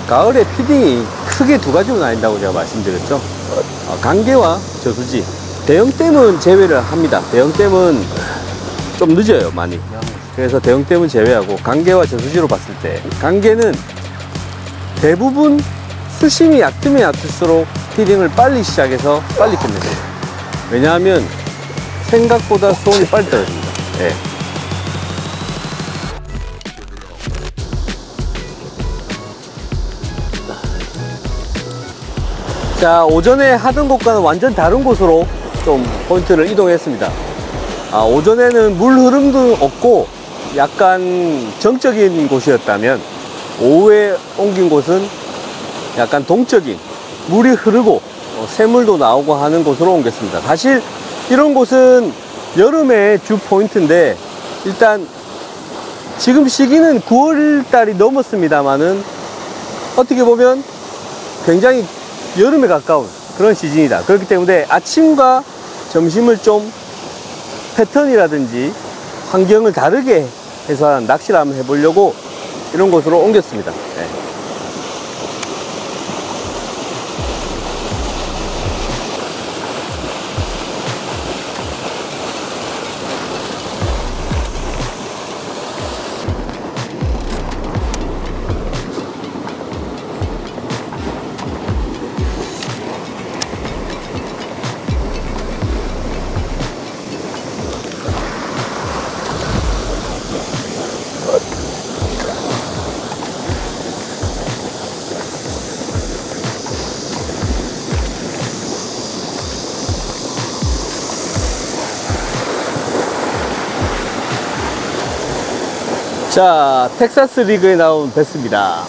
가을에 피딩이 크게 두 가지로 나뉜다고 제가 말씀드렸죠. 강계와 저수지. 대형댐은 제외를 합니다. 대형댐은 좀 늦어요, 많이. 그래서 대형댐은 제외하고 강계와 저수지로 봤을 때, 강계는 대부분 수심이 얕으면 얕을수록 피딩을 빨리 시작해서 빨리 끝냅니다. 왜냐하면 생각보다 수온이 빨리 떨어집니다. 네. 자, 오전에 하던 곳과는 완전 다른 곳으로 좀 포인트를 이동했습니다. 오전에는 물 흐름도 없고 약간 정적인 곳이었다면 오후에 옮긴 곳은 약간 동적인, 물이 흐르고 새물도 나오고 하는 곳으로 옮겼습니다. 사실 이런 곳은 여름의 주 포인트인데, 일단 지금 시기는 9월 달이 넘었습니다만은 어떻게 보면 굉장히 여름에 가까운 그런 시즌이다. 그렇기 때문에 아침과 점심을 좀 패턴이라든지 환경을 다르게 해서 낚시를 한번 해보려고 이런 곳으로 옮겼습니다. 네. 자, 텍사스 리그에 나온 배스입니다.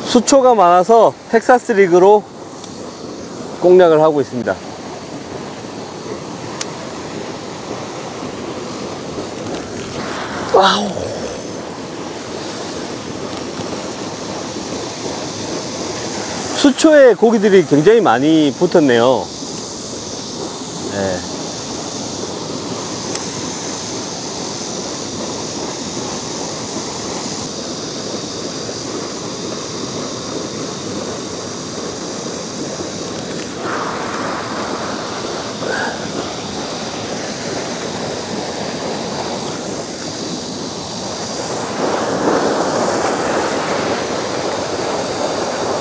수초가 많아서 텍사스 리그로 공략을 하고 있습니다. 와우. 수초에 고기들이 굉장히 많이 붙었네요. 네.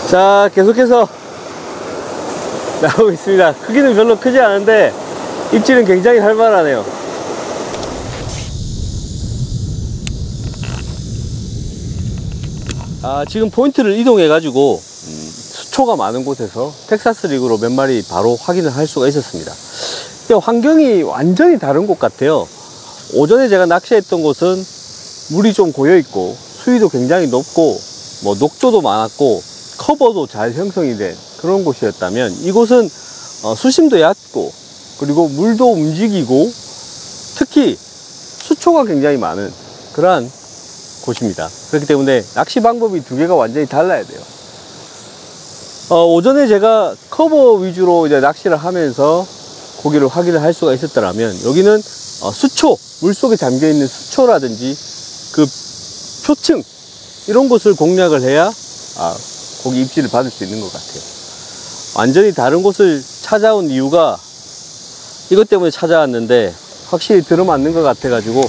자, 계속해서 나오고 있습니다. 크기는 별로 크지 않은데 입질은 굉장히 활발하네요. 지금 포인트를 이동해 가지고 수초가 많은 곳에서 텍사스 리그로 몇 마리 바로 확인을 할 수가 있었습니다. 환경이 완전히 다른 곳 같아요. 오전에 제가 낚시했던 곳은 물이 좀 고여 있고 수위도 굉장히 높고 뭐 녹조도 많았고 커버도 잘 형성이 된 그런 곳이었다면, 이곳은 수심도 얕고 그리고 물도 움직이고 특히 수초가 굉장히 많은 그러한 곳입니다. 그렇기 때문에 낚시 방법이 두 개가 완전히 달라야 돼요. 오전에 제가 커버 위주로 이제 낚시를 하면서 고기를 확인을 할 수가 있었더라면, 여기는 수초, 물속에 잠겨 있는 수초라든지 그 표층, 이런 곳을 공략을 해야 고기 입질을 받을 수 있는 것 같아요. 완전히 다른 곳을 찾아온 이유가 이것 때문에 찾아왔는데 확실히 들어맞는 것 같아 가지고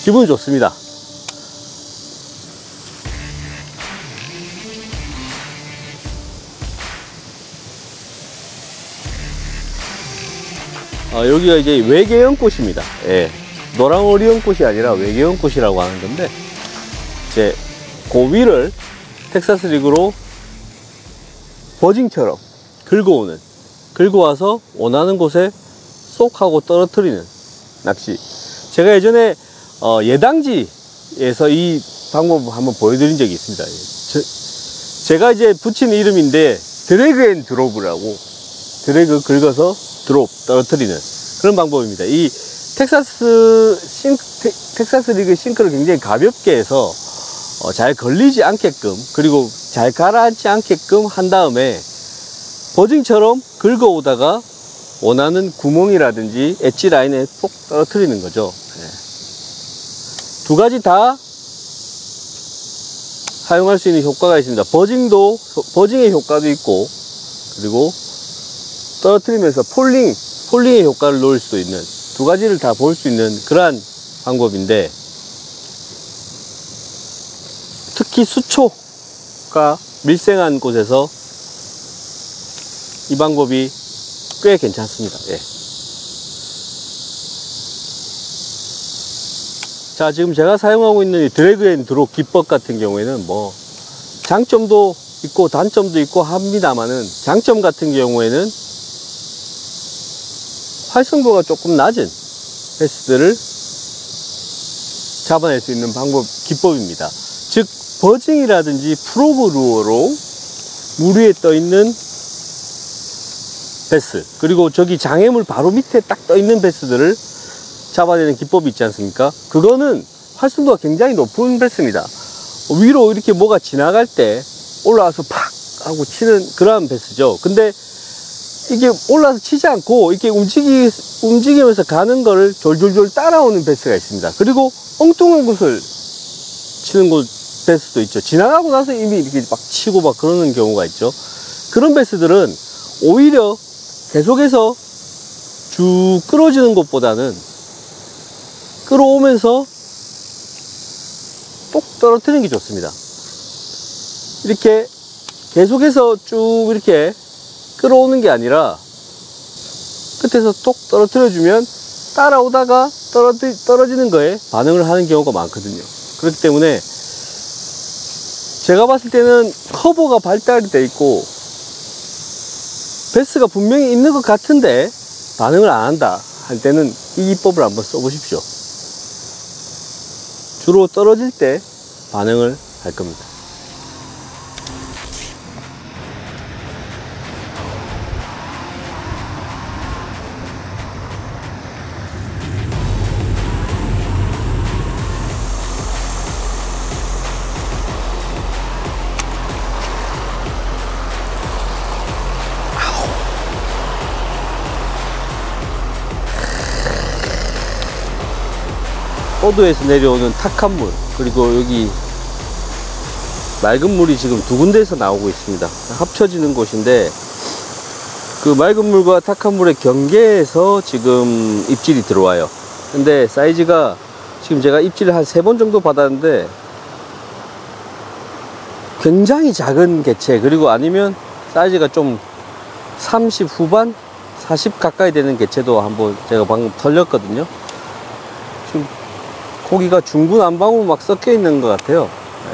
기분이 좋습니다. 여기가 이제 외계연꽃입니다. 노랑오리연꽃이 아니라 외계연꽃이라고 하는 건데, 이제 그 위를 텍사스 리그로 버징처럼 긁어와서 원하는 곳에 쏙 하고 떨어뜨리는 낚시. 제가 예전에 예당지에서 이 방법을 한번 보여드린 적이 있습니다. 제가 이제 붙인 이름인데 드래그 앤 드롭이라고, 드래그 긁어서 드롭 떨어뜨리는 그런 방법입니다. 이 텍사스 리그 싱크를 굉장히 가볍게 해서 잘 걸리지 않게끔, 그리고 잘 가라앉지 않게끔 한 다음에 버징처럼 긁어오다가 원하는 구멍이라든지 엣지 라인에 톡 떨어뜨리는 거죠. 두 가지 다 사용할 수 있는 효과가 있습니다. 버징의 효과도 있고, 그리고 떨어뜨리면서 폴링의 효과를 놓을 수 있는, 두 가지를 다 볼 수 있는 그러한 방법인데, 특히 수초가 밀생한 곳에서 이 방법이 꽤 괜찮습니다. 예. 자, 지금 제가 사용하고 있는 이 드래그 앤 드롭 기법 같은 경우에는 뭐 장점도 있고 단점도 있고 합니다만은, 장점 같은 경우에는 활성도가 조금 낮은 베스들을 잡아낼 수 있는 기법입니다. 즉, 버징이라든지 프로브 루어로 물 위에 떠 있는 베스, 그리고 저기 장애물 바로 밑에 딱 떠 있는 베스들을 잡아내는 기법이 있지 않습니까? 그거는 활성도가 굉장히 높은 베스입니다. 위로 이렇게 뭐가 지나갈 때 올라와서 팍 하고 치는 그런 베스죠. 근데 이게 올라와서 치지 않고 이렇게 움직이면서 가는 거를 졸졸졸 따라오는 베스가 있습니다. 그리고 엉뚱한 곳을 치는 베스도 있죠. 지나가고 나서 이미 이렇게 막 치고 막 그러는 경우가 있죠. 그런 베스들은 오히려 계속해서 쭉 끌어지는 것보다는 끌어오면서 똑 떨어뜨리는 게 좋습니다. 이렇게 계속해서 쭉 이렇게 끌어오는 게 아니라 끝에서 똑 떨어뜨려주면 따라오다가 떨어지는 거에 반응을 하는 경우가 많거든요. 그렇기 때문에 제가 봤을 때는 커버가 발달이 되어 있고 베스가 분명히 있는 것 같은데 반응을 안 한다 할 때는 이 기법을 한번 써보십시오. 주로 떨어질 때 반응을 할 겁니다. 포도에서 내려오는 탁한 물, 그리고 여기 맑은 물이 지금 두 군데에서 나오고 있습니다. 합쳐지는 곳인데 그 맑은 물과 탁한 물의 경계에서 지금 입질이 들어와요. 근데 사이즈가 지금 제가 입질을 한 3번 정도 받았는데 굉장히 작은 개체, 그리고 아니면 사이즈가 좀 30 후반 40 가까이 되는 개체도 한번 제가 방금 털렸거든요. 지금 고기가 중구난방으로 막 섞여 있는 것 같아요. 네.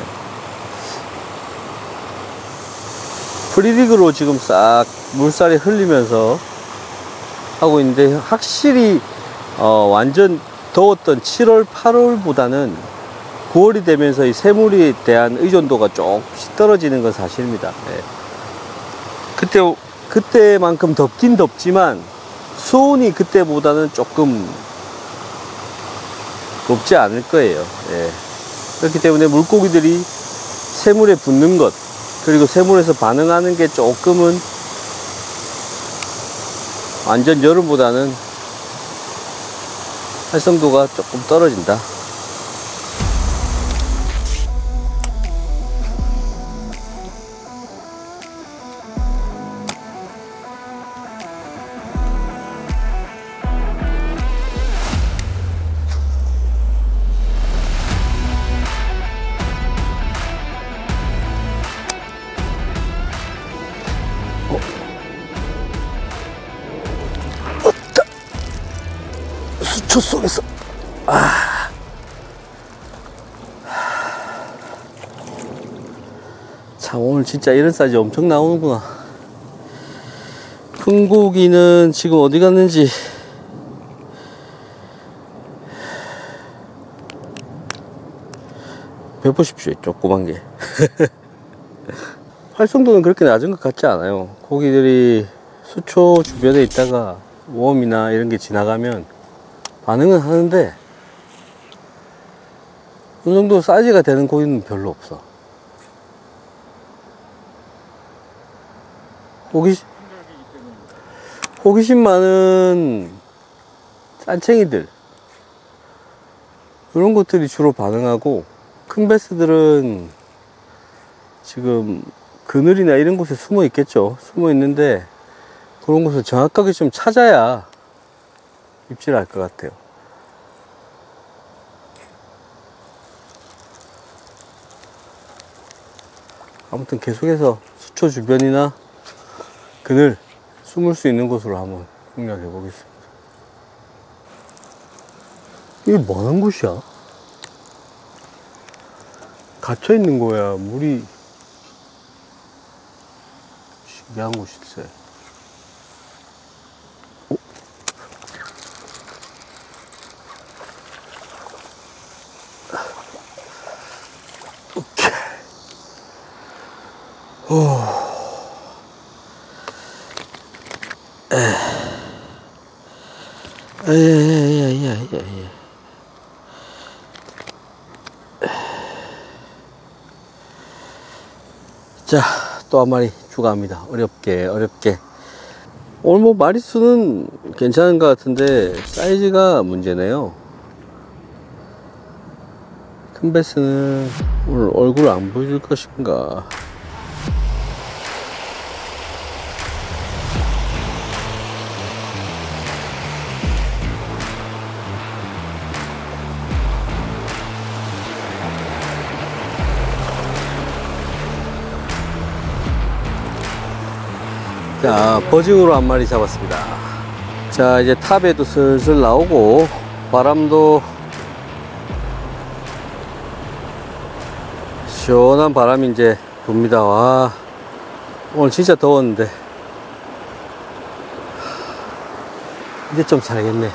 프리딕으로 지금 싹 물살이 흘리면서 하고 있는데, 확실히 완전 더웠던 7월 8월보다는 9월이 되면서 이 새물에 대한 의존도가 조금씩 떨어지는 건 사실입니다. 네. 그때만큼 덥긴 덥지만 수온이 그때보다는 조금 높지 않을 거예요. 예. 그렇기 때문에 물고기들이 새물에 붙는 것, 그리고 새물에서 반응하는 게 조금은 완전 여름보다는 활성도가 조금 떨어진다. 수초 속에서 참, 오늘 진짜 이런 사이즈 엄청 나오는구나. 큰 고기는 지금 어디 갔는지 벼보십시오. 조그만 게. 활성도는 그렇게 낮은 것 같지 않아요. 고기들이 수초 주변에 있다가 웜이나 이런 게 지나가면 반응은 하는데 그 정도 사이즈가 되는 고기는 별로 없어. 호기심 많은 짠챙이들, 이런 것들이 주로 반응하고, 큰 베스들은 지금 그늘이나 이런 곳에 숨어 있겠죠. 숨어 있는데 그런 곳을 정확하게 좀 찾아야 입질할 것 같아요. 아무튼 계속해서 수초 주변이나 그늘 숨을 수 있는 곳으로 한번 공략해 보겠습니다. 이게 뭐 하는 곳이야? 갇혀 있는 거야. 물이 신기한 곳일세. 어? 오케이. 자, 또 한 마리 추가합니다. 어렵게. 오늘 뭐 마리수는 괜찮은 것 같은데 사이즈가 문제네요. 큰 베스는 오늘 얼굴 안 보여줄 것인가. 자, 버징으로 한 마리 잡았습니다. 자, 이제 탑에도 슬슬 나오고 바람도 시원한 바람이 이제 붑니다. 와, 오늘 진짜 더웠는데 이제 좀 살겠네.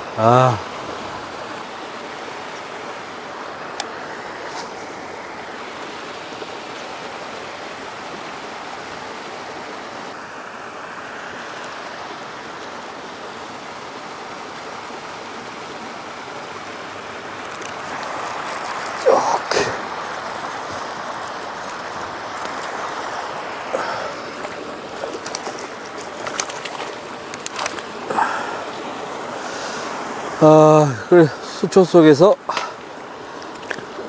아, 그래, 수초 속에서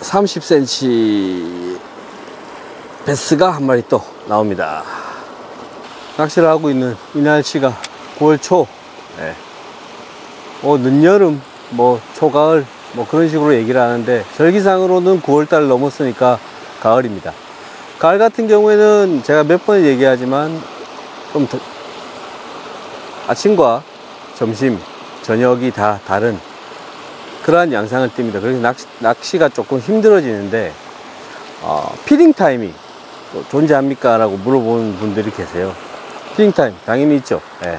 30cm 베스가 한 마리 또 나옵니다. 낚시를 하고 있는 이 날씨가 9월 초, 네. 늦여름, 초가을, 그런 식으로 얘기를 하는데, 절기상으로는 9월달 넘었으니까 가을입니다. 가을 같은 경우에는 제가 몇 번 얘기하지만, 좀 아침과 점심, 저녁이 다 다른 그러한 양상을 띱니다. 그래서 낚시가 조금 힘들어지는데, 피딩 타임이 존재합니까? 라고 물어보는 분들이 계세요. 피딩 타임 당연히 있죠. 예.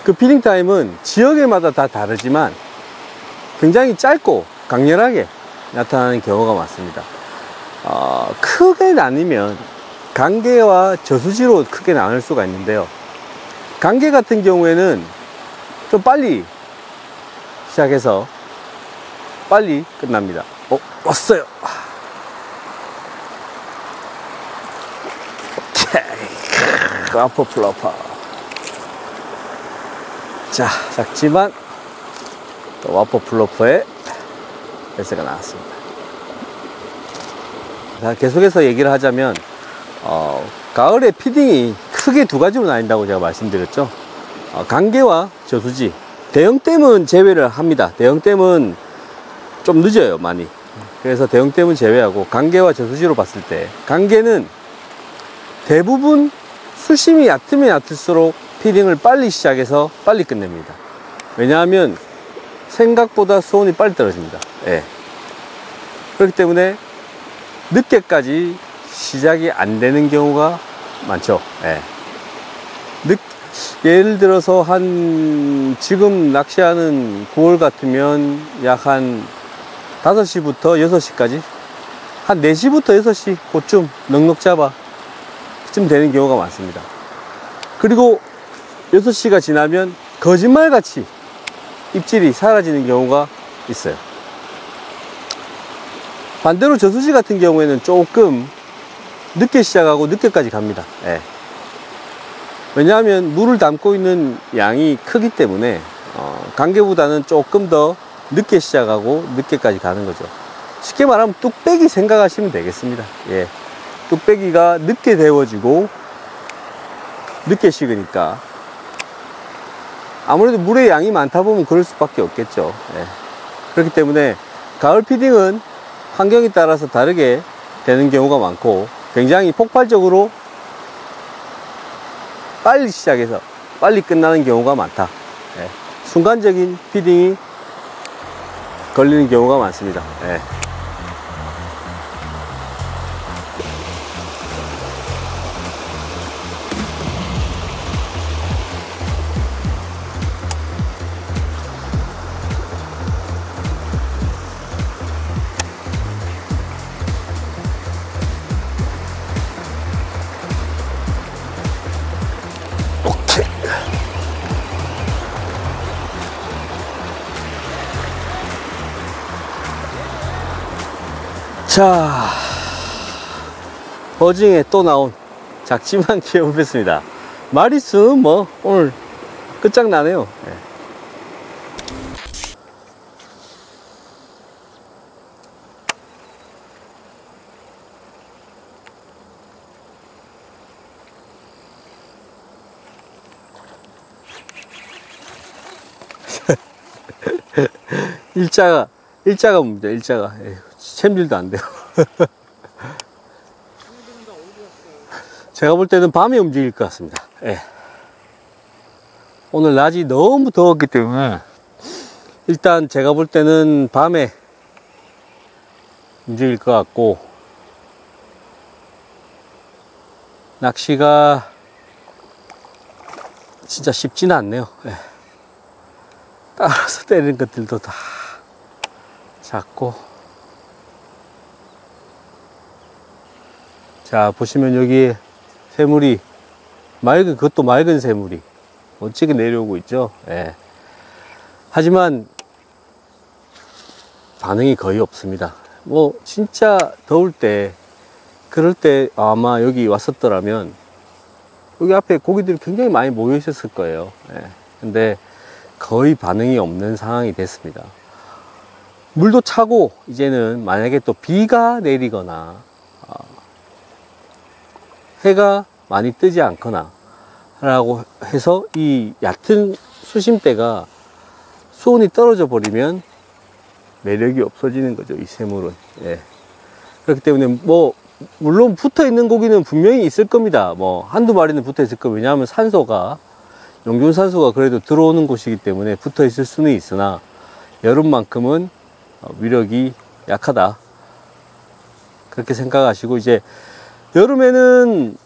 그 피딩 타임은 지역에마다 다 다르지만 굉장히 짧고 강렬하게 나타나는 경우가 많습니다. 크게 나뉘면 강계와 저수지로 크게 나눌 수가 있는데요. 강계 같은 경우에는 좀 빨리 시작해서 빨리 끝납니다. 왔어요. 오케이. 와퍼 플러퍼. 자, 작지만 와퍼 플러퍼의 베스가 나왔습니다. 자, 계속해서 얘기를 하자면 가을에 피딩이 크게 두 가지로 나뉜다고 제가 말씀드렸죠. 강계와 저수지, 대형댐은 제외를 합니다. 대형댐은 좀 늦어요, 많이. 그래서 대형댐은 제외하고 강계와 저수지로 봤을 때, 강계는 대부분 수심이 얕으면 얕을수록 피딩을 빨리 시작해서 빨리 끝냅니다. 왜냐하면 생각보다 수온이 빨리 떨어집니다. 예. 그렇기 때문에 늦게까지 시작이 안 되는 경우가 많죠. 예. 예를 들어서 지금 낚시하는 9월 같으면 약 한 5시부터 6시까지, 한 4시부터 6시 그쯤 넉넉 잡아 그쯤 되는 경우가 많습니다. 그리고 6시가 지나면 거짓말같이 입질이 사라지는 경우가 있어요. 반대로 저수지 같은 경우에는 조금 늦게 시작하고 늦게까지 갑니다. 예. 왜냐하면 물을 담고 있는 양이 크기 때문에 강계보다는 조금 더 늦게 시작하고 늦게까지 가는 거죠. 쉽게 말하면 뚝배기 생각하시면 되겠습니다. 예. 뚝배기가 늦게 데워지고 늦게 식으니까 아무래도 물의 양이 많다 보면 그럴 수밖에 없겠죠. 예. 그렇기 때문에 가을 피딩은 환경에 따라서 다르게 되는 경우가 많고 굉장히 폭발적으로 빨리 시작해서 빨리 끝나는 경우가 많다. 예. 순간적인 피딩이 걸리는 경우가 많습니다. 예. 자, 버징에 또 나온 작지만 귀여운 배스입니다. 마리수는 뭐 오늘 끝장나네요. 네. 일자가 문제, 일자가. 챔질도 안 돼요. 제가 볼 때는 밤에 움직일 것 같습니다. 예. 오늘 낮이 너무 더웠기 때문에 일단 제가 볼 때는 밤에 움직일 것 같고, 낚시가 진짜 쉽지는 않네요. 예. 따라서 때리는 것들도 다 작고. 자, 보시면 여기 새물이 그것도 맑은 새물이 멋지게 내려오고 있죠. 예. 하지만 반응이 거의 없습니다. 뭐 진짜 더울 때, 그럴 때 아마 여기 왔었더라면 여기 앞에 고기들이 굉장히 많이 모여 있었을 거예요. 예. 근데 거의 반응이 없는 상황이 됐습니다. 물도 차고, 이제는 만약에 또 비가 내리거나 해가 많이 뜨지 않거나 라고 해서 이 얕은 수심대가 수온이 떨어져 버리면 매력이 없어지는 거죠, 이 새물은. 예. 그렇기 때문에 뭐 물론 붙어 있는 고기는 분명히 있을 겁니다. 뭐 한두 마리는 붙어 있을 거예요. 왜냐하면 용존 산소가 그래도 들어오는 곳이기 때문에 붙어 있을 수는 있으나 여름만큼은 위력이 약하다, 그렇게 생각하시고, 이제 여름에는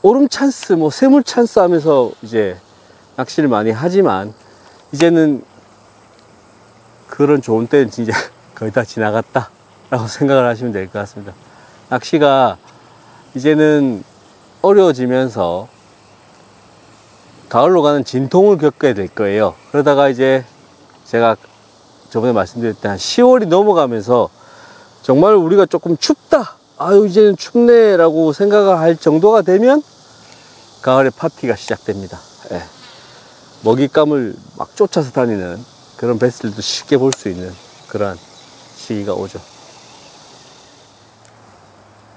오름 찬스, 뭐 새물 찬스 하면서 이제 낚시를 많이 하지만, 이제는 그런 좋은 때는 진짜 거의 다 지나갔다 라고 생각을 하시면 될 것 같습니다. 낚시가 이제는 어려워지면서 가을로 가는 진통을 겪게 될 거예요. 그러다가 이제 제가 저번에 말씀드렸던 한 10월이 넘어가면서 정말 우리가 조금 춥다, 아유 이제는 춥네 라고 생각을 할 정도가 되면 가을에 파티가 시작됩니다. 예. 먹잇감을 막 쫓아서 다니는 그런 베스들도 쉽게 볼 수 있는 그런 시기가 오죠.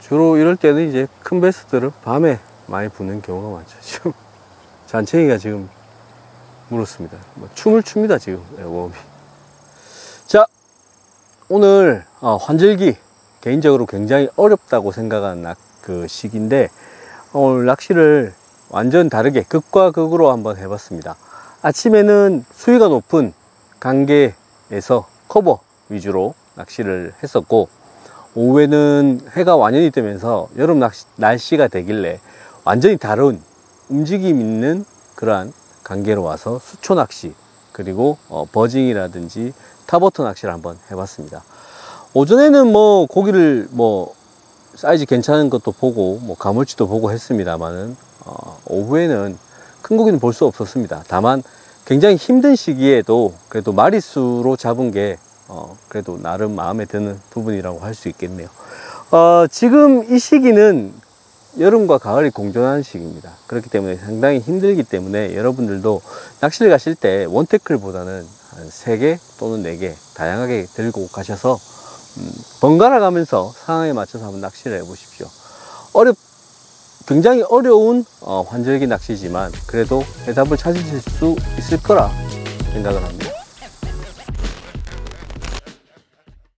주로 이럴 때는 이제 큰 베스들은 밤에 많이 붙는 경우가 많죠. 지금 잔챙이가 지금 물었습니다. 뭐 춤을 춥니다 지금. 웜이. 자, 오늘 환절기 개인적으로 굉장히 어렵다고 생각하는 그 시기인데, 오늘 낚시를 완전 다르게 극과 극으로 한번 해봤습니다. 아침에는 수위가 높은 강계에서 커버 위주로 낚시를 했었고, 오후에는 해가 완연히 뜨면서 여름 날씨가 되길래 완전히 다른 움직임 있는 그러한 강계로 와서 수초 낚시, 그리고 버징이라든지 탑워터 낚시를 한번 해봤습니다. 오전에는 뭐 고기를 뭐 사이즈 괜찮은 것도 보고 뭐 가물치도 보고 했습니다만은 오후에는 큰 고기는 볼 수 없었습니다. 다만 굉장히 힘든 시기에도 그래도 마리수로 잡은 게 그래도 나름 마음에 드는 부분이라고 할 수 있겠네요. 지금 이 시기는 여름과 가을이 공존하는 시기입니다. 그렇기 때문에 상당히 힘들기 때문에 여러분들도 낚시를 가실 때 원태클보다는 한 3개 또는 4개 다양하게 들고 가셔서 번갈아 가면서 상황에 맞춰서 한번 낚시를 해 보십시오. 굉장히 어려운 환절기 낚시지만 그래도 해답을 찾으실 수 있을 거라 생각을 합니다.